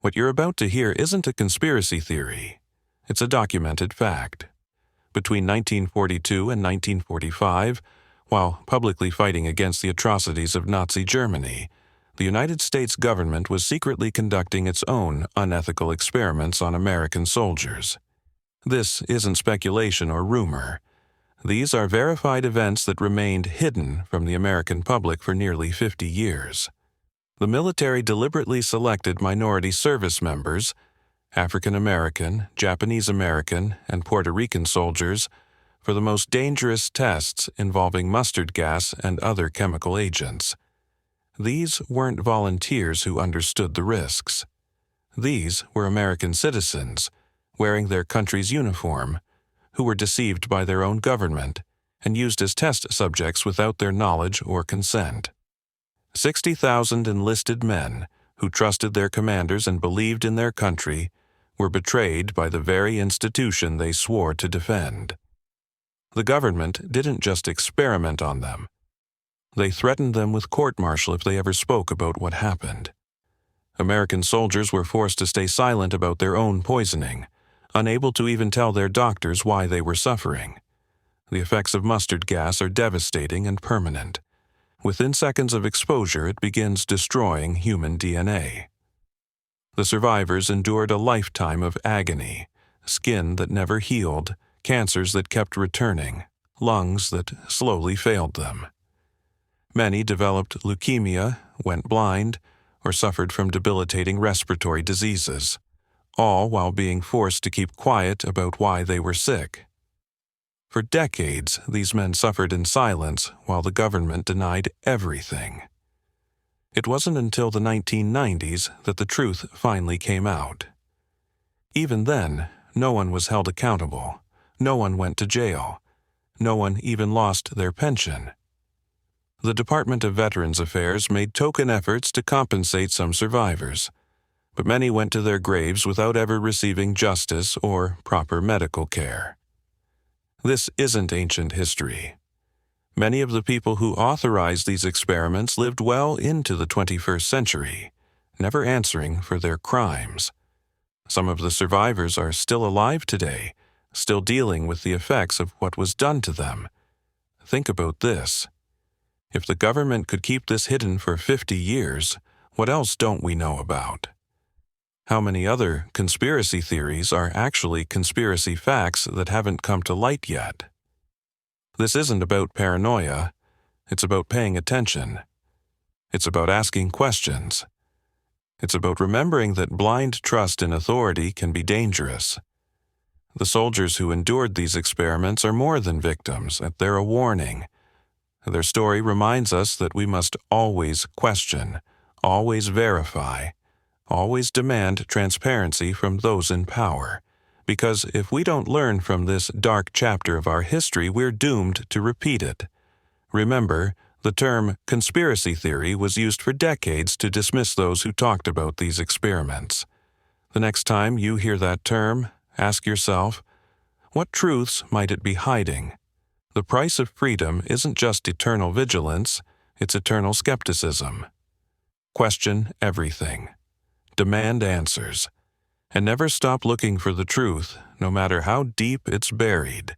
What you're about to hear isn't a conspiracy theory. It's a documented fact. Between 1942 and 1945, while publicly fighting against the atrocities of Nazi Germany, the United States government was secretly conducting its own unethical experiments on American soldiers. This isn't speculation or rumor. These are verified events that remained hidden from the American public for nearly 50 years. The military deliberately selected minority service members, African American, Japanese American, and Puerto Rican soldiers, for the most dangerous tests involving mustard gas and other chemical agents. These weren't volunteers who understood the risks. These were American citizens, wearing their country's uniform, who were deceived by their own government and used as test subjects without their knowledge or consent. 60,000 enlisted men who trusted their commanders and believed in their country were betrayed by the very institution they swore to defend. The government didn't just experiment on them. They threatened them with court-martial if they ever spoke about what happened. American soldiers were forced to stay silent about their own poisoning, unable to even tell their doctors why they were suffering. The effects of mustard gas are devastating and permanent. Within seconds of exposure, it begins destroying human DNA. The survivors endured a lifetime of agony, skin that never healed, cancers that kept returning, lungs that slowly failed them. Many developed leukemia, went blind, or suffered from debilitating respiratory diseases, all while being forced to keep quiet about why they were sick. For decades, these men suffered in silence while the government denied everything. It wasn't until the 1990s that the truth finally came out. Even then, no one was held accountable. No one went to jail. No one even lost their pension. The Department of Veterans Affairs made token efforts to compensate some survivors, but many went to their graves without ever receiving justice or proper medical care. This isn't ancient history. Many of the people who authorized these experiments lived well into the 21st century, never answering for their crimes. Some of the survivors are still alive today, still dealing with the effects of what was done to them. Think about this. If the government could keep this hidden for 50 years, what else don't we know about? How many other conspiracy theories are actually conspiracy facts that haven't come to light yet? This isn't about paranoia. It's about paying attention. It's about asking questions. It's about remembering that blind trust in authority can be dangerous. The soldiers who endured these experiments are more than victims. They're a warning. Their story reminds us that we must always question, always verify, always demand transparency from those in power, because if we don't learn from this dark chapter of our history, we're doomed to repeat it. Remember, the term conspiracy theory was used for decades to dismiss those who talked about these experiments. The next time you hear that term, ask yourself, what truths might it be hiding? The price of freedom isn't just eternal vigilance, it's eternal skepticism. Question everything. Demand answers. And never stop looking for the truth, no matter how deep it's buried.